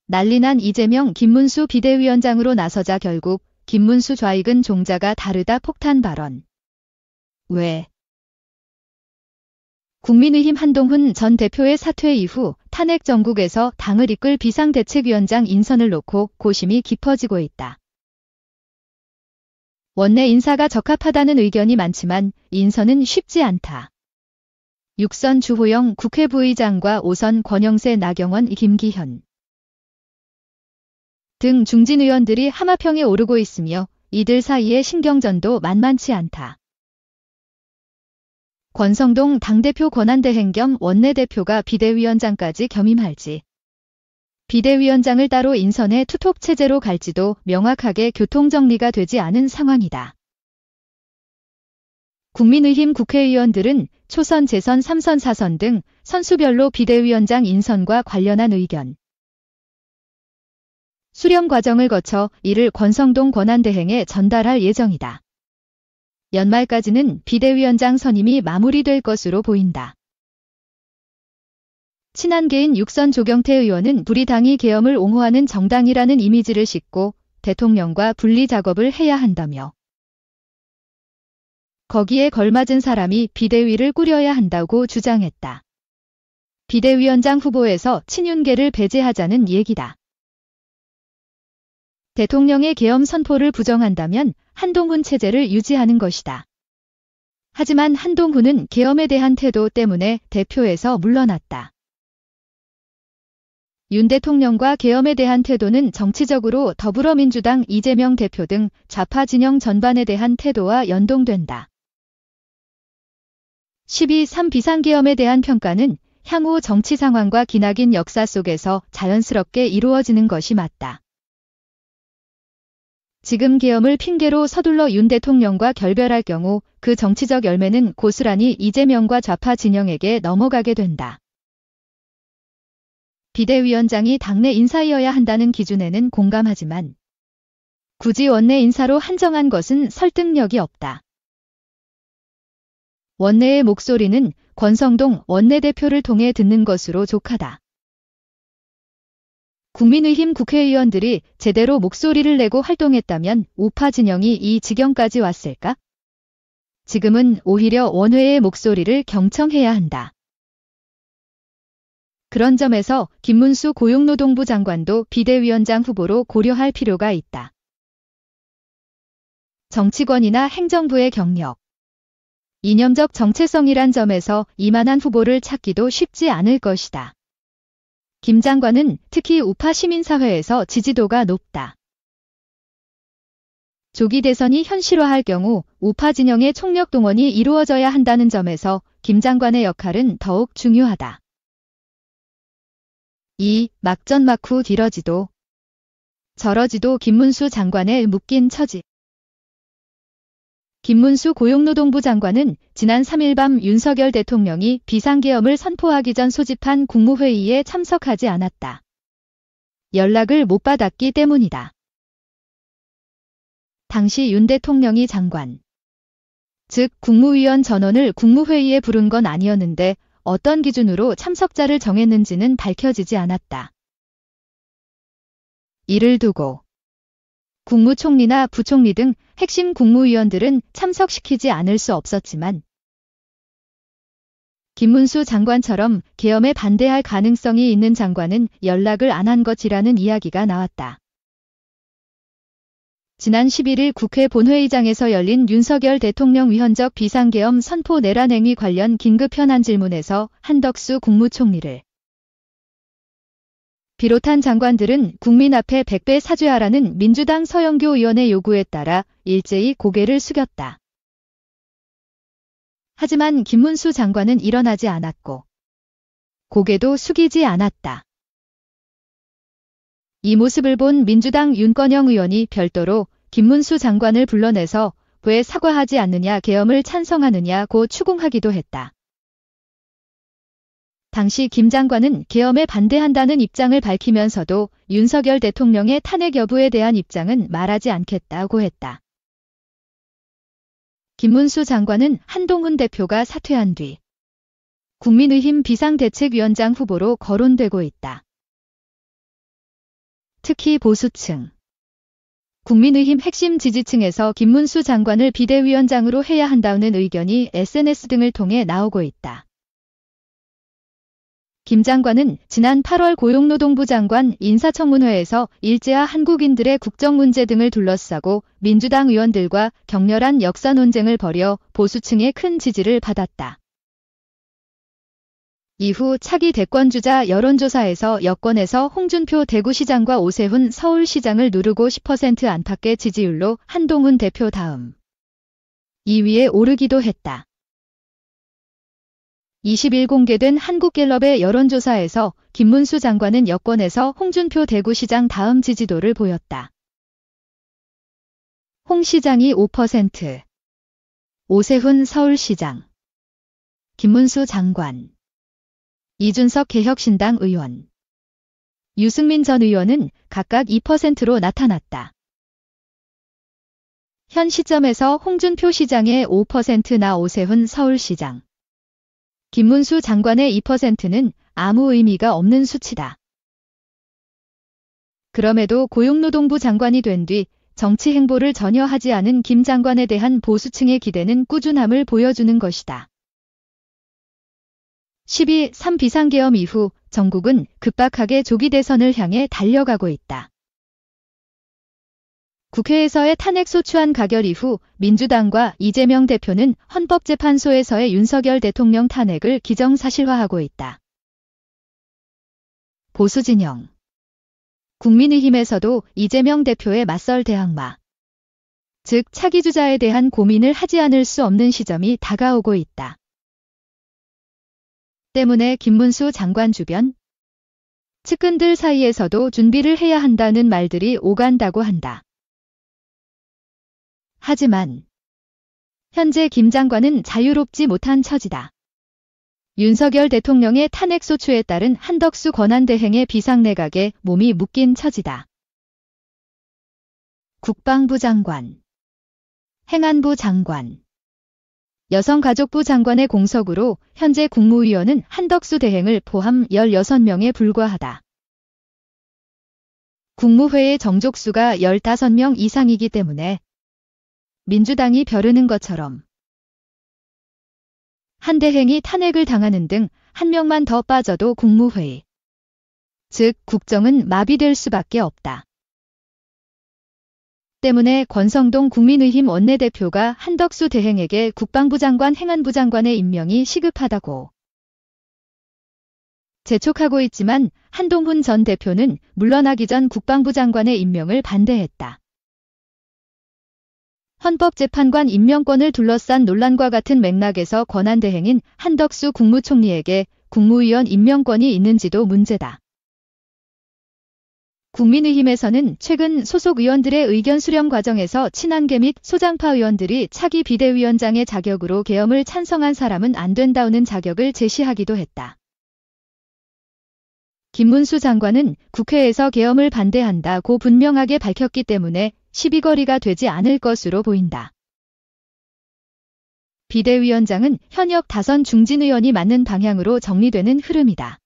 난리난 이재명 김문수 비대위원장으로 나서자 결국 김문수 좌익은 종자가 다르다 폭탄 발언. 왜? 국민의힘 한동훈 전 대표의 사퇴 이후 탄핵 정국에서 당을 이끌 비상대책위원장 인선을 놓고 고심이 깊어지고 있다. 원내 인사가 적합하다는 의견이 많지만 인선은 쉽지 않다. 6선 주호영 국회 부의장과 5선 권영세 나경원 김기현 등 중진 의원들이 하마평에 오르고 있으며 이들 사이의 신경전도 만만치 않다. 권성동 당대표 권한대행 겸 원내대표가 비대위원장까지 겸임할지, 비대위원장을 따로 인선해 투톱 체제로 갈지도 명확하게 교통정리가 되지 않은 상황이다. 국민의힘 국회의원들은 초선, 재선, 3선, 4선 등 선수별로 비대위원장 인선과 관련한 의견, 수렴 과정을 거쳐 이를 권성동 권한대행에 전달할 예정이다. 연말까지는 비대위원장 선임이 마무리될 것으로 보인다. 친한계인 6선 조경태 의원은 우리 당이 계엄을 옹호하는 정당이라는 이미지를 싣고 대통령과 분리 작업을 해야 한다며 거기에 걸맞은 사람이 비대위를 꾸려야 한다고 주장했다. 비대위원장 후보에서 친윤계를 배제하자는 얘기다. 대통령의 계엄 선포를 부정한다면 한동훈 체제를 유지하는 것이다. 하지만 한동훈은 계엄에 대한 태도 때문에 대표에서 물러났다. 윤 대통령과 계엄에 대한 태도는 정치적으로 더불어민주당 이재명 대표 등 좌파 진영 전반에 대한 태도와 연동된다. 12.3 비상계엄에 대한 평가는 향후 정치 상황과 기나긴 역사 속에서 자연스럽게 이루어지는 것이 맞다. 지금 계엄을 핑계로 서둘러 윤 대통령과 결별할 경우 그 정치적 열매는 고스란히 이재명과 좌파 진영에게 넘어가게 된다. 비대위원장이 당내 인사이어야 한다는 기준에는 공감하지만 굳이 원내 인사로 한정한 것은 설득력이 없다. 원내의 목소리는 권성동 원내대표를 통해 듣는 것으로 족하다. 국민의힘 국회의원들이 제대로 목소리를 내고 활동했다면 우파 진영이 이 지경까지 왔을까? 지금은 오히려 원외의 목소리를 경청해야 한다. 그런 점에서 김문수 고용노동부 장관도 비대위원장 후보로 고려할 필요가 있다. 정치권이나 행정부의 경력, 이념적 정체성이란 점에서 이만한 후보를 찾기도 쉽지 않을 것이다. 김 장관은 특히 우파 시민사회에서 지지도가 높다. 조기 대선이 현실화할 경우 우파 진영의 총력 동원이 이루어져야 한다는 점에서 김 장관의 역할은 더욱 중요하다. 이 막전 막후 뒤러지도 저러지도 김문수 장관의 묶인 처지. 김문수 고용노동부 장관은 지난 3일 밤 윤석열 대통령이 비상계엄을 선포하기 전 소집한 국무회의에 참석하지 않았다. 연락을 못 받았기 때문이다. 당시 윤 대통령이 장관, 즉 국무위원 전원을 국무회의에 부른 건 아니었는데 어떤 기준으로 참석자를 정했는지는 밝혀지지 않았다. 이를 두고 국무총리나 부총리 등 핵심 국무위원들은 참석시키지 않을 수 없었지만 김문수 장관처럼 계엄에 반대할 가능성이 있는 장관은 연락을 안 한 것이라는 이야기가 나왔다. 지난 11일 국회 본회의장에서 열린 윤석열 대통령 위헌적 비상계엄 선포 내란 행위 관련 긴급 현안 질문에서 한덕수 국무총리를 비롯한 장관들은 국민 앞에 100배 사죄하라는 민주당 서영교 의원의 요구에 따라 일제히 고개를 숙였다. 하지만 김문수 장관은 일어나지 않았고 고개도 숙이지 않았다. 이 모습을 본 민주당 윤건영 의원이 별도로 김문수 장관을 불러내서 왜 사과하지 않느냐, 계엄을 찬성하느냐고 추궁하기도 했다. 당시 김 장관은 계엄에 반대한다는 입장을 밝히면서도 윤석열 대통령의 탄핵 여부에 대한 입장은 말하지 않겠다고 했다. 김문수 장관은 한동훈 대표가 사퇴한 뒤 국민의힘 비상대책위원장 후보로 거론되고 있다. 특히 보수층, 국민의힘 핵심 지지층에서 김문수 장관을 비대위원장으로 해야 한다는 의견이 SNS 등을 통해 나오고 있다. 김 장관은 지난 8월 고용노동부 장관 인사청문회에서 일제화 한국인들의 국적 문제 등을 둘러싸고 민주당 의원들과 격렬한 역사 논쟁을 벌여 보수층의 큰 지지를 받았다. 이후 차기 대권주자 여론조사에서 여권에서 홍준표 대구시장과 오세훈 서울시장을 누르고 10% 안팎의 지지율로 한동훈 대표 다음 2위에 오르기도 했다. 20일 공개된 한국갤럽의 여론조사에서 김문수 장관은 여권에서 홍준표 대구시장 다음 지지도를 보였다. 홍 시장이 5%, 오세훈 서울시장, 김문수 장관, 이준석 개혁신당 의원, 유승민 전 의원은 각각 2%로 나타났다. 현 시점에서 홍준표 시장의 5%나 오세훈 서울시장, 김문수 장관의 2%는 아무 의미가 없는 수치다. 그럼에도 고용노동부 장관이 된 뒤 정치 행보를 전혀 하지 않은 김 장관에 대한 보수층의 기대는 꾸준함을 보여주는 것이다. 12.3 비상계엄 이후 전국은 급박하게 조기 대선을 향해 달려가고 있다. 국회에서의 탄핵소추안 가결 이후 민주당과 이재명 대표는 헌법재판소에서의 윤석열 대통령 탄핵을 기정사실화하고 있다. 보수진영, 국민의힘에서도 이재명 대표의 맞설 대항마, 즉 차기주자에 대한 고민을 하지 않을 수 없는 시점이 다가오고 있다. 때문에 김문수 장관 주변 측근들 사이에서도 준비를 해야 한다는 말들이 오간다고 한다. 하지만 현재 김 장관은 자유롭지 못한 처지다. 윤석열 대통령의 탄핵소추에 따른 한덕수 권한대행의 비상내각에 몸이 묶인 처지다. 국방부 장관, 행안부 장관, 여성가족부 장관의 공석으로 현재 국무위원은 한덕수 대행을 포함 16명에 불과하다. 국무회의 정족수가 15명 이상이기 때문에 민주당이 벼르는 것처럼 한 대행이 탄핵을 당하는 등 한 명만 더 빠져도 국무회의, 즉 국정은 마비될 수밖에 없다. 때문에 권성동 국민의힘 원내대표가 한덕수 대행에게 국방부 장관 행안부 장관의 임명이 시급하다고 재촉하고 있지만 한동훈 전 대표는 물러나기 전 국방부 장관의 임명을 반대했다. 헌법재판관 임명권을 둘러싼 논란과 같은 맥락에서 권한대행인 한덕수 국무총리에게 국무위원 임명권이 있는지도 문제다. 국민의힘에서는 최근 소속 의원들의 의견 수렴 과정에서 친한계 및 소장파 의원들이 차기 비대위원장의 자격으로 계엄을 찬성한 사람은 안 된다는 자격을 제시하기도 했다. 김문수 장관은 국회에서 계엄을 반대한다고 분명하게 밝혔기 때문에 시비거리가 되지 않을 것으로 보인다. 비대위원장은 현역 다선 중진 의원이 맡는 방향으로 정리되는 흐름이다.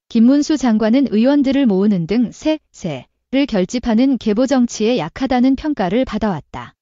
김문수 장관은 의원들을 모으는 등 세를 결집하는 계보 정치에 약하다는 평가를 받아왔다.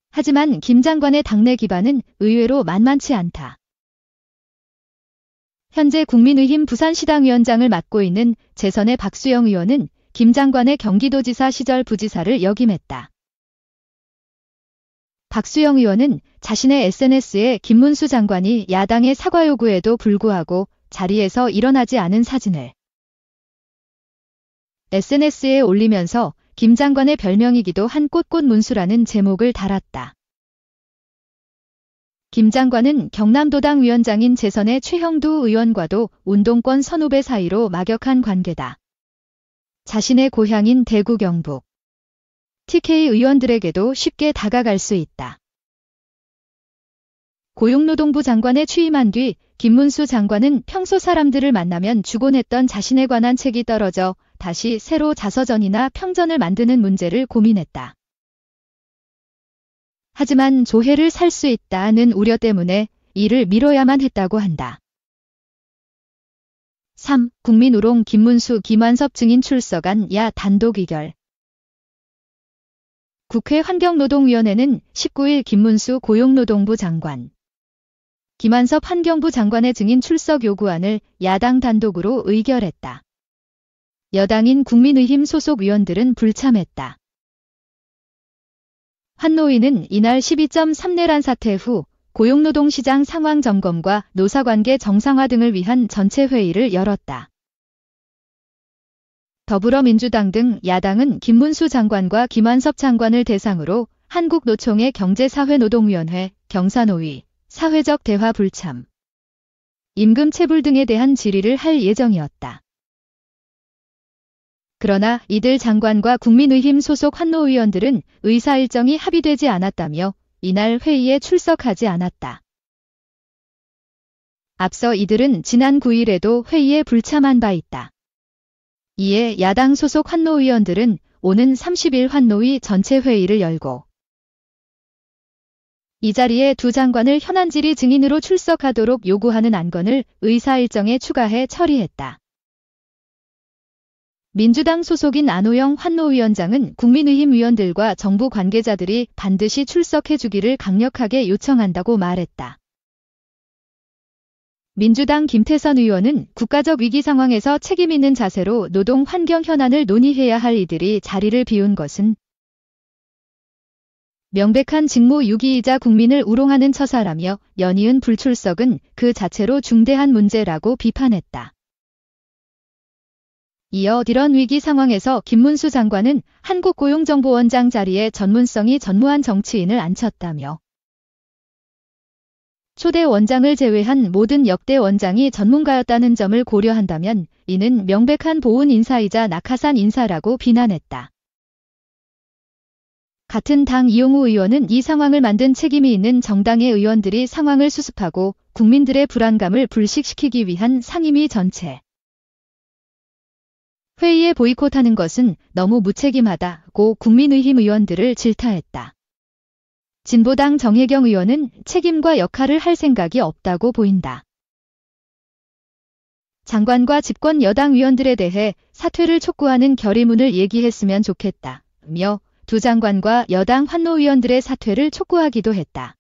하지만 김 장관의 당내 기반은 의외로 만만치 않다. 현재 국민의힘 부산시당 위원장을 맡고 있는 재선의 박수영 의원은 김 장관의 경기도지사 시절 부지사를 역임했다. 박수영 의원은 자신의 SNS에 김문수 장관이 야당의 사과 요구에도 불구하고 자리에서 일어나지 않은 사진을 SNS에 올리면서 김 장관의 별명이기도 한 꽃꽃문수라는 제목을 달았다. 김 장관은 경남도당 위원장인 재선의 최형두 의원과도 운동권 선후배 사이로 막역한 관계다. 자신의 고향인 대구 경북 TK 의원들에게도 쉽게 다가갈 수 있다. 고용노동부 장관에 취임한 뒤 김문수 장관은 평소 사람들을 만나면 주곤 했던 자신에 관한 책이 떨어져 다시 새로 자서전이나 평전을 만드는 문제를 고민했다. 하지만 조회를 살 수 있다는 우려 때문에 이를 미뤄야만 했다고 한다. 3. 국민우롱 김문수 김완섭 증인 출석한 야 단독 의결. 국회 환경노동위원회는 19일 김문수 고용노동부 장관, 김완섭 환경부 장관의 증인 출석 요구안을 야당 단독으로 의결했다. 여당인 국민의힘 소속 의원들은 불참했다. 환노위는 이날 12.3내란 사태 후 고용노동시장 상황 점검과 노사관계 정상화 등을 위한 전체 회의를 열었다. 더불어민주당 등 야당은 김문수 장관과 김완섭 장관을 대상으로 한국노총의 경제사회노동위원회, 경사노위, 사회적 대화 불참, 임금 체불 등에 대한 질의를 할 예정이었다. 그러나 이들 장관과 국민의힘 소속 환노위원들은 의사 일정이 합의되지 않았다며 이날 회의에 출석하지 않았다. 앞서 이들은 지난 9일에도 회의에 불참한 바 있다. 이에 야당 소속 환노위원들은 오는 30일 환노위 전체 회의를 열고 이 자리에 두 장관을 현안 질의 증인으로 출석하도록 요구하는 안건을 의사 일정에 추가해 처리했다. 민주당 소속인 안호영 환노위원장은 국민의힘 위원들과 정부 관계자들이 반드시 출석해 주기를 강력하게 요청한다고 말했다. 민주당 김태선 의원은 국가적 위기 상황에서 책임 있는 자세로 노동 환경 현안을 논의해야 할 이들이 자리를 비운 것은 명백한 직무유기이자 국민을 우롱하는 처사라며 연이은 불출석은 그 자체로 중대한 문제라고 비판했다. 이어 이런 위기 상황에서 김문수 장관은 한국고용정보원장 자리에 전문성이 전무한 정치인을 앉혔다며 초대 원장을 제외한 모든 역대 원장이 전문가였다는 점을 고려한다면 이는 명백한 보훈 인사이자 낙하산 인사라고 비난했다. 같은 당 이용우 의원은 이 상황을 만든 책임이 있는 정당의 의원들이 상황을 수습하고 국민들의 불안감을 불식시키기 위한 상임위 전체 회의에 보이콧하는 것은 너무 무책임하다고 국민의힘 의원들을 질타했다. 진보당 정혜경 의원은 책임과 역할을 할 생각이 없다고 보인다. 장관과 집권 여당 의원들에 대해 사퇴를 촉구하는 결의문을 얘기했으면 좋겠다며 두 장관과 여당 환노위원들의 사퇴를 촉구하기도 했다.